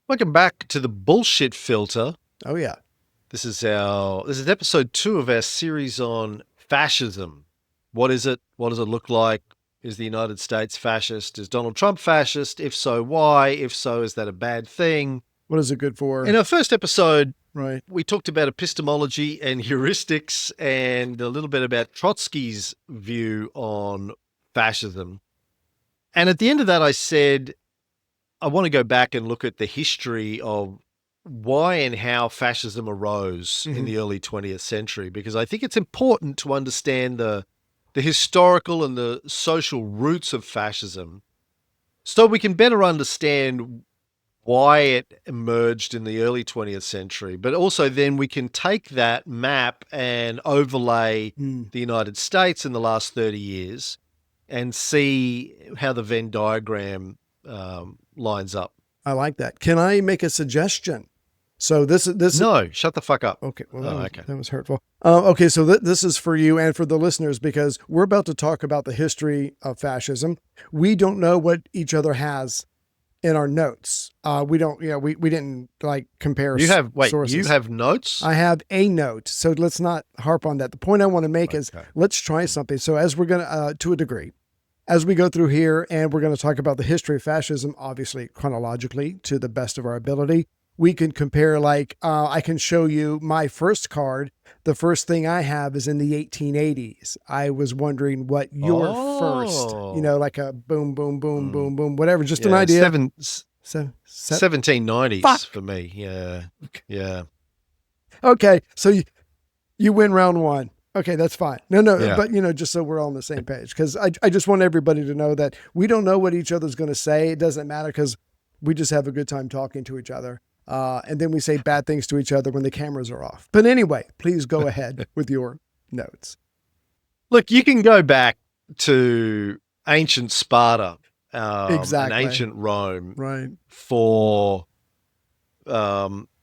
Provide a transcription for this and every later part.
Welcome back to the bullshit filter. Oh yeah. This is episode 2 of our series on fascism. What is it? What does it look like? Is the United States fascist? Is Donald Trump fascist? If so, why? If so, is that a bad thing? What is it good for? In our first episode, right. we talked about epistemology and heuristics and a little bit about Trotsky's view on fascism. And at the end of that, I said, I want to go back and look at the history of why and how fascism arose in the early 20th century, because I think it's important to understand the historical and the social roots of fascism so we can better understand why it emerged in the early 20th century. But also then we can take that map and overlay the United States in the last 30 years and see how the Venn diagram lines up. I like that. Can I make a suggestion? So this No, shut the fuck up. Okay. Well, that okay. was hurtful. Okay. So this is for you and for the listeners, because we're about to talk about the history of fascism. We don't know what each other has in our notes. We don't, we didn't like compare. You have sources. Notes? I have a note. So let's not harp on that. The point I want to make is let's try something. So as we're going to, to a degree, as we go through here and we're going to talk about the history of fascism, obviously chronologically to the best of our ability, we can compare, like, I can show you my first card. The first thing I have is in the 1880s. I was wondering what your first, like a boom, boom, boom, boom, boom, whatever, just an idea. 1790s Fuck. For me. Yeah. Yeah. Okay. So you win round one. Okay, that's fine. No, but just so we're all on the same page, because I just want everybody to know that we don't know what each other's going to say. It doesn't matter, because we just have a good time talking to each other. And then we say bad things to each other when the cameras are off. But anyway, please go ahead with your notes. Look, you can go back to ancient Sparta, Exactly. and ancient Rome, right? For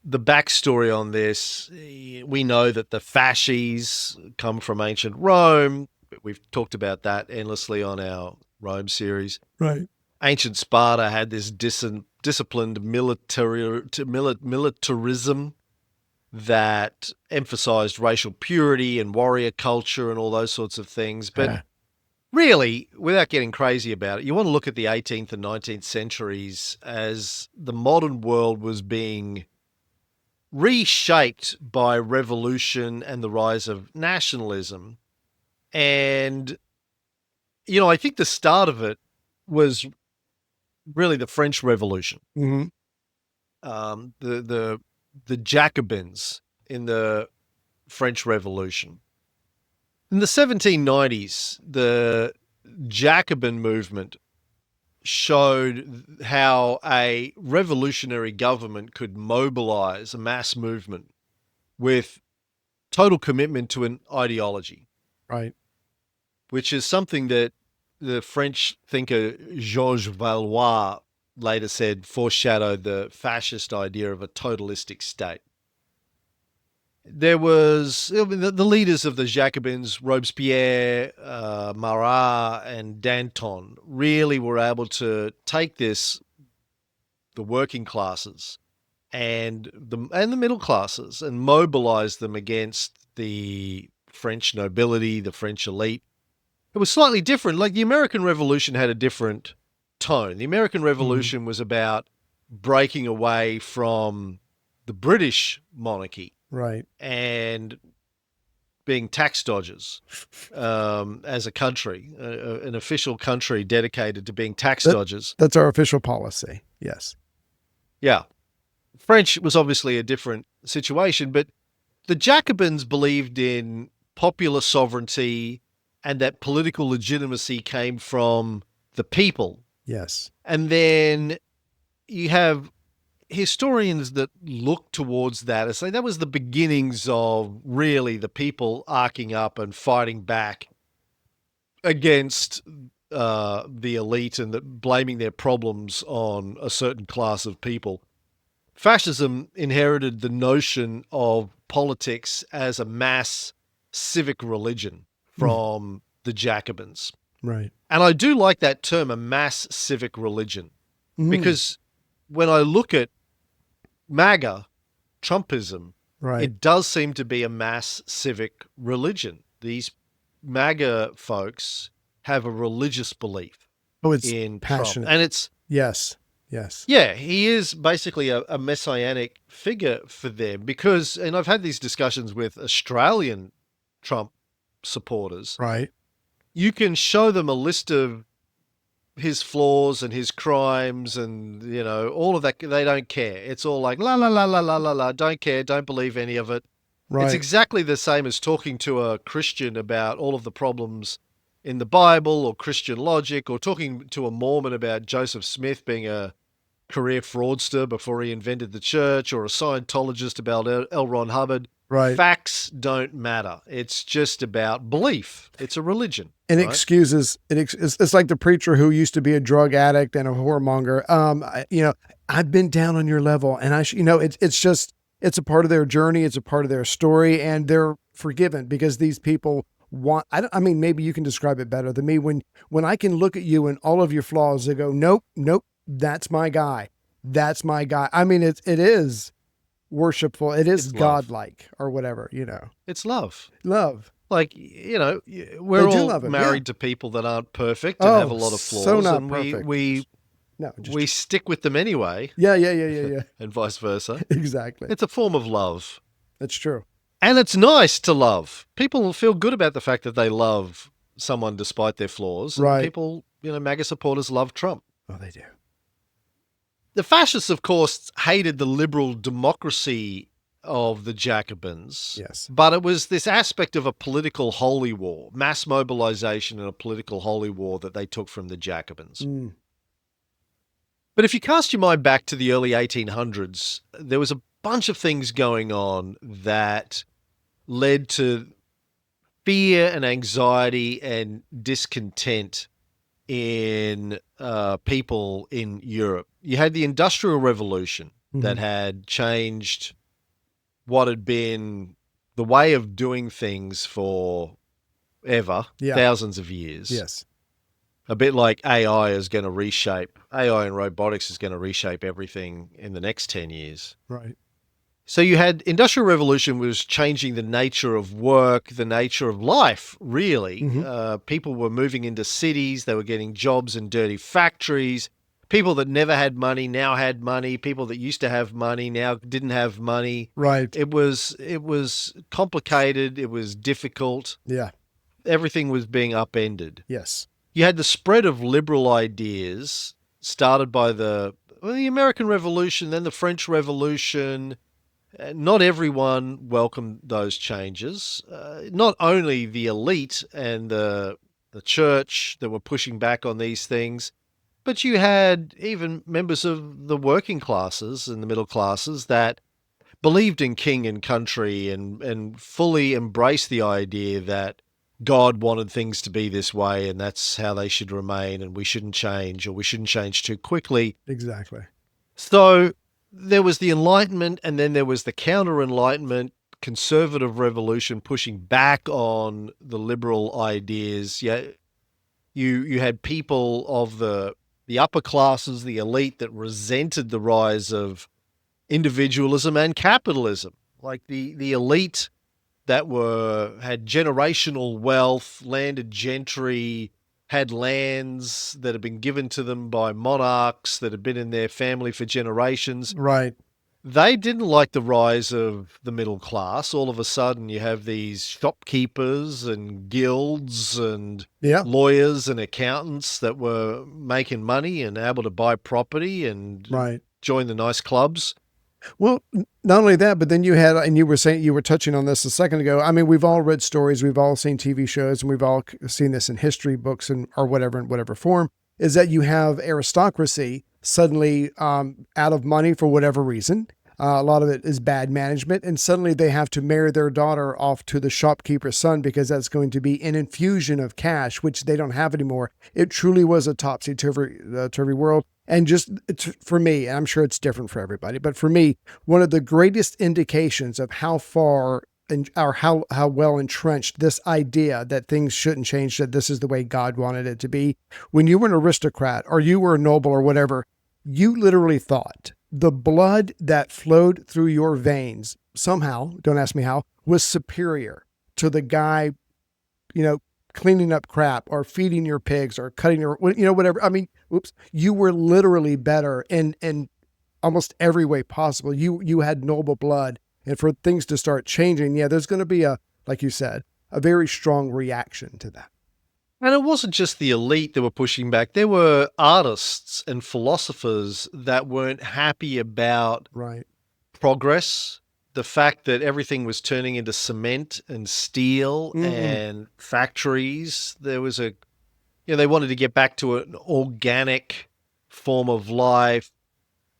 the backstory on this. We know that the fasces come from ancient Rome. We've talked about that endlessly on our Rome series. Right. Ancient Sparta had this disciplined militarism that emphasized racial purity and warrior culture and all those sorts of things. But really, without getting crazy about it, you want to look at the 18th and 19th centuries as the modern world was being reshaped by revolution and the rise of nationalism. And, I think the start of it was really the French Revolution. Mm-hmm. The Jacobins in the French Revolution. In the 1790s, the Jacobin movement showed how a revolutionary government could mobilize a mass movement with total commitment to an ideology. Right. Which is something that the French thinker Georges Valois later said foreshadowed the fascist idea of a totalistic state. There was the leaders of the Jacobins, Robespierre, Marat, and Danton, really were able to take the working classes and the middle classes and mobilize them against the French nobility, the French elite. It was slightly different. Like the American Revolution had a different tone. The American Revolution was about breaking away from the British monarchy. Right. And being tax dodgers as a country, an official country dedicated to being tax dodgers. That's our official policy. Yes. Yeah. French was obviously a different situation, but the Jacobins believed in popular sovereignty and that political legitimacy came from the people. Yes. And then you have historians that look towards that and say that was the beginnings of really the people arcing up and fighting back against the elite and blaming their problems on a certain class of people. Fascism inherited the notion of politics as a mass civic religion from the Jacobins. Right. And I do like that term, a mass civic religion, because when I look at MAGA Trumpism, Right. it does seem to be a mass civic religion. These MAGA folks have a religious belief Oh, it's in Trump. passionate. And it's, Yes. Yes. yeah, he is basically a messianic figure for them because, and I've had these discussions with Australian Trump supporters. Right. You can show them a list of his flaws and his crimes and, all of that. They don't care. It's all like, la, la, la, la, la, la, la, don't care, don't believe any of it. Right. It's exactly the same as talking to a Christian about all of the problems in the Bible or Christian logic, or talking to a Mormon about Joseph Smith being a career fraudster before he invented the church, or a Scientologist about L. Ron Hubbard. Right. Facts don't matter. It's just about belief. It's a religion. And right? excuses. It's like the preacher who used to be a drug addict and a whoremonger. I've been down on your level, and it's a part of their journey. It's a part of their story, and they're forgiven because these people want. Maybe you can describe it better than me. When I can look at you and all of your flaws, they go, nope, that's my guy. That's my guy. It is worshipful. It's godlike or whatever, It's love. Love. Like, we're all married to people that aren't perfect and have a lot of flaws. So not and perfect. we stick with them anyway. Yeah. And vice versa. Exactly. It's a form of love. That's true. And it's nice to love. People feel good about the fact that they love someone despite their flaws. Right. And people, MAGA supporters love Trump. Oh, they do. The fascists, of course, hated the liberal democracy of the Jacobins. Yes. But it was this aspect of a political holy war, mass mobilization and a political holy war that they took from the Jacobins. Mm. But if you cast your mind back to the early 1800s, there was a bunch of things going on that led to fear and anxiety and discontent in people in Europe. You had the Industrial Revolution that had changed what had been the way of doing things for ever, thousands of years. Yes. A bit like AI and robotics is going to reshape everything in the next 10 years. Right. So you had Industrial Revolution was changing the nature of work, the nature of life, really. People were moving into cities. They were getting jobs in dirty factories. People that never had money now had money. People that used to have money now didn't have money. Right. It was complicated. It was difficult. Yeah. Everything was being upended. Yes. You had the spread of liberal ideas started by the American Revolution, then the French Revolution. Not everyone welcomed those changes. Not only the elite and the church that were pushing back on these things, but you had even members of the working classes and the middle classes that believed in king and country and fully embraced the idea that God wanted things to be this way and that's how they should remain and we shouldn't change, or we shouldn't change too quickly. Exactly. So there was the Enlightenment, and then there was the Counter-Enlightenment, conservative revolution pushing back on the liberal ideas. Yeah, you had people of the upper classes, the elite, that resented the rise of individualism and capitalism. Like the elite that had generational wealth, landed gentry, had lands that had been given to them by monarchs that had been in their family for generations. Right. They didn't like the rise of the middle class. All of a sudden, you have these shopkeepers and guilds and lawyers and accountants that were making money and able to buy property and join the nice clubs. Well, not only that, but then you had, and you were touching on this a second ago. I mean, we've all read stories, we've all seen TV shows, and we've all seen this in history books or whatever, in whatever form, is that you have aristocracy suddenly out of money for whatever reason. A lot of it is bad management, and suddenly they have to marry their daughter off to the shopkeeper's son because that's going to be an infusion of cash, which they don't have anymore. It truly was a topsy-turvy world. And just for me, and I'm sure it's different for everybody, but for me, one of the greatest indications of how far or how well entrenched this idea that things shouldn't change, that this is the way God wanted it to be, when you were an aristocrat or you were a noble or whatever, you literally thought the blood that flowed through your veins somehow, don't ask me how, was superior to the guy, cleaning up crap or feeding your pigs or cutting your, whatever. I mean, you were literally better in almost every way possible. You had noble blood, and for things to start changing, there's going to be like you said, a very strong reaction to that. And it wasn't just the elite that were pushing back. There were artists and philosophers that weren't happy about progress, the fact that everything was turning into cement and steel and factories. There was they wanted to get back to an organic form of life,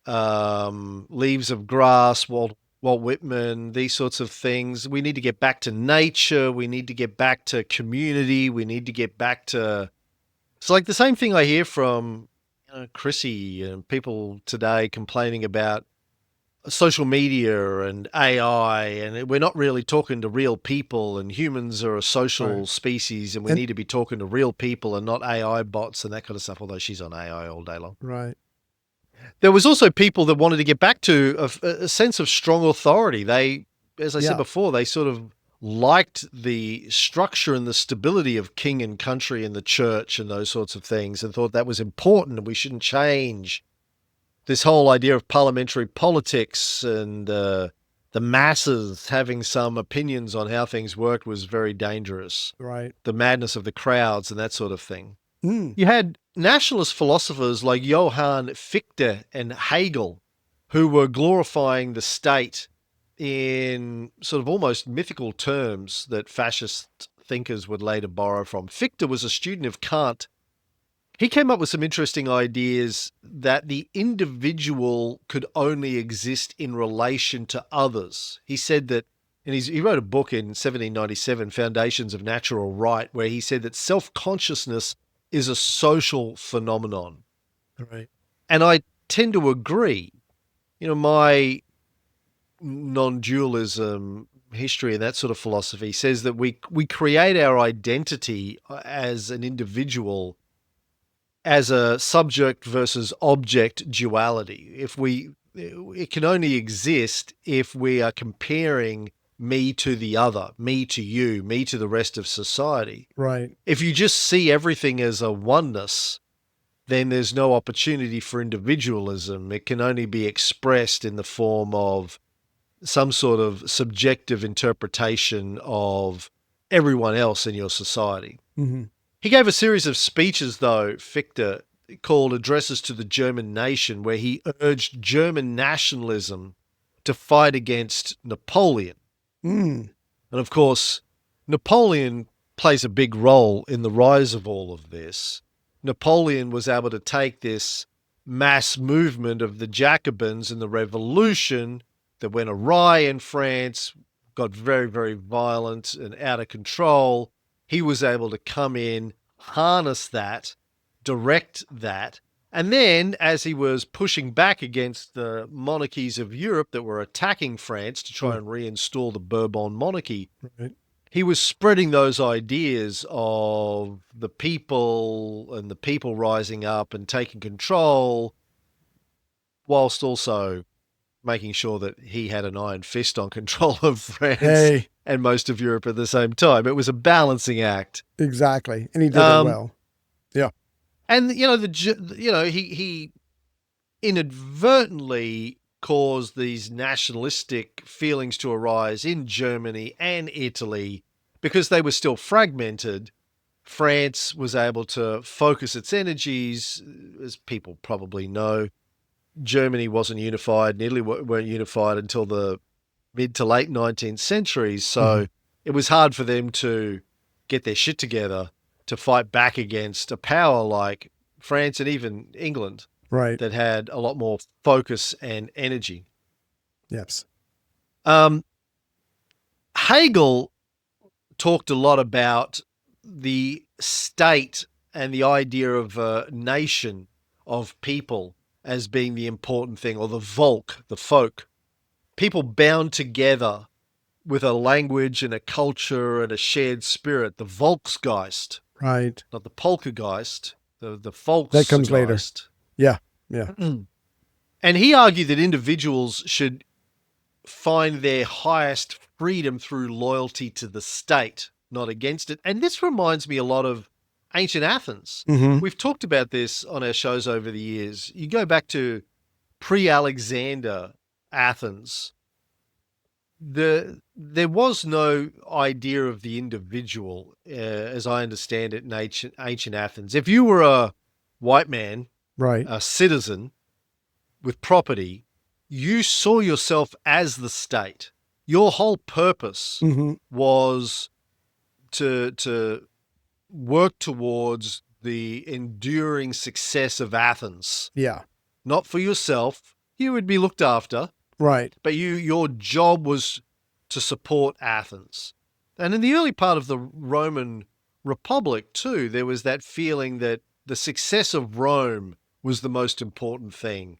leaves of grass, Walt Whitman, these sorts of things. We need to get back to nature. We need to get back to community. We need to get back to... It's like the same thing I hear from Chrissy and people today complaining about social media and AI, and we're not really talking to real people, and humans are a social species, and we need to be talking to real people and not AI bots and that kind of stuff, although she's on AI all day long. Right. There was also people that wanted to get back to a sense of strong authority. They, as I said before, they sort of liked the structure and the stability of king and country and the church and those sorts of things, and thought that was important and we shouldn't change. This whole idea of parliamentary politics and the masses having some opinions on how things worked was very dangerous. Right. The madness of the crowds and that sort of thing. You had nationalist philosophers like Johann Fichte and Hegel, who were glorifying the state in sort of almost mythical terms that fascist thinkers would later borrow from. Fichte was a student of Kant. He came up with some interesting ideas that the individual could only exist in relation to others. He said that, and he wrote a book in 1797, Foundations of Natural Right, where he said that self-consciousness is a social phenomenon. Right. And I tend to agree. My non-dualism history and that sort of philosophy says that we create our identity as an individual as a subject versus object duality. It can only exist if we are comparing me to the other, me to you, me to the rest of society. Right. If you just see everything as a oneness, then there's no opportunity for individualism. It can only be expressed in the form of some sort of subjective interpretation of everyone else in your society. Mm-hmm. He gave a series of speeches, though, Fichte, called Addresses to the German Nation, where he urged German nationalism to fight against Napoleon. And of course, Napoleon plays a big role in the rise of all of this. Napoleon was able to take this mass movement of the Jacobins and the revolution that went awry in France, got very, very violent and out of control. He was able to come in, harness that, direct that, and then, as he was pushing back against the monarchies of Europe that were attacking France to try and reinstall the Bourbon monarchy, he was spreading those ideas of the people and the people rising up and taking control, whilst also making sure that he had an iron fist on control of France and most of Europe at the same time. It was a balancing act. Exactly. And he did it well. Yeah. And, he inadvertently caused these nationalistic feelings to arise in Germany and Italy because they were still fragmented. France was able to focus its energies, as people probably know. Germany wasn't unified and Italy weren't unified until the mid to late 19th centuries. So it was hard for them to get their shit together to fight back against a power like France and even England that had a lot more focus and energy. Yes. Hegel talked a lot about the state and the idea of a nation of people as being the important thing, or the Volk, the folk. People bound together with a language and a culture and a shared spirit, the Volksgeist. Right. Not the Poltergeist, the Volksgeist. That comes later. Yeah. And he argued that individuals should find their highest freedom through loyalty to the state, not against it. And this reminds me a lot of ancient Athens. Mm-hmm. We've talked about this on our shows over the years. You go back to pre-Alexander Athens, there was no idea of the individual, as I understand it, in ancient Athens. If you were a white man, right, a citizen with property, you saw yourself as the state. Your whole purpose was to work towards the enduring success of Athens. Yeah. Not for yourself. You would be looked after. Right. But your job was to support Athens. And in the early part of the Roman Republic too, there was that feeling that the success of Rome was the most important thing.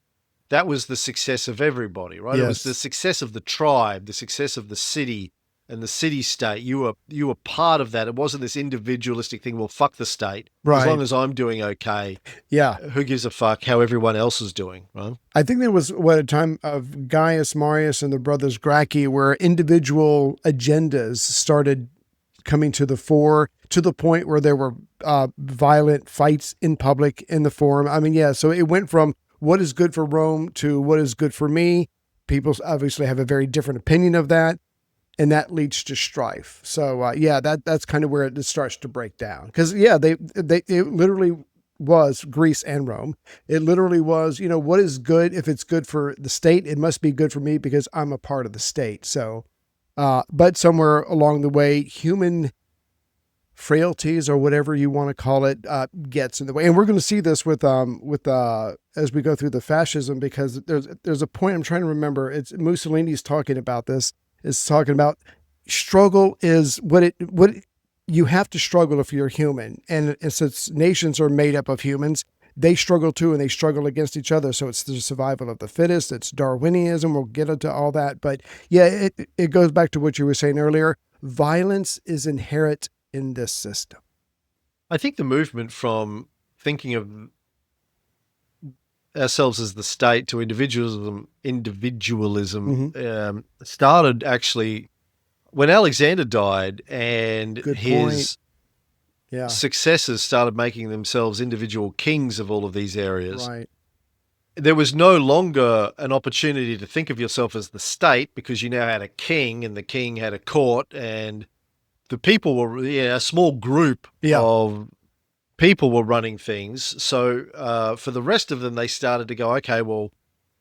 That was the success of everybody, right? Yes. It was the success of the tribe, the success of the city and the city-state. You were part of that. It wasn't this individualistic thing, well, fuck the state. Right. As long as I'm doing okay. Yeah. Who gives a fuck how everyone else is doing, right? I think there was a time of Gaius Marius and the brothers Gracchi where individual agendas started coming to the fore, to the point where there were violent fights in public in the forum. I mean, yeah, so it went from what is good for Rome to what is good for me. People obviously have a very different opinion of that, and that leads to strife. So yeah, that's kind of where it starts to break down. Because yeah, it literally was Greece and Rome. It literally was, what is good? If it's good for the state, it must be good for me because I'm a part of the state. So, but somewhere along the way, human frailties or whatever you want to call it gets in the way. And we're going to see this with as we go through the fascism, because there's a point I'm trying to remember. It's Mussolini's talking about this. Is talking about struggle is what you have to struggle if you're human. And since nations are made up of humans, they struggle too, and they struggle against each other. So it's the survival of the fittest. It's Darwinism. We'll get into all that. But yeah, it goes back to what you were saying earlier. Violence is inherent in this system. I think the movement from thinking of ourselves as the state to individualism started actually when Alexander died, and his successors started making themselves individual kings of all of these areas. Right. There was no longer an opportunity to think of yourself as the state, because you now had a king, and the king had a court, and the people were a small group of people were running things. So for the rest of them, they started to go, okay, well,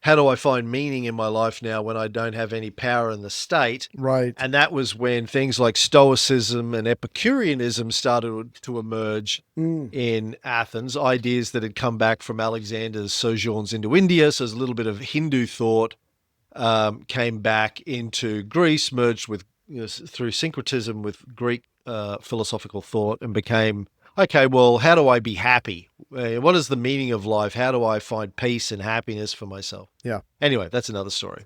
how do I find meaning in my life now when I don't have any power in the state? Right. And that was when things like Stoicism and Epicureanism started to emerge in Athens, ideas that had come back from Alexander's sojourns into India. So there's a little bit of Hindu thought came back into Greece, merged with through syncretism with Greek philosophical thought, and became, okay, well, how do I be happy? What is the meaning of life? How do I find peace and happiness for myself? Yeah. Anyway, that's another story.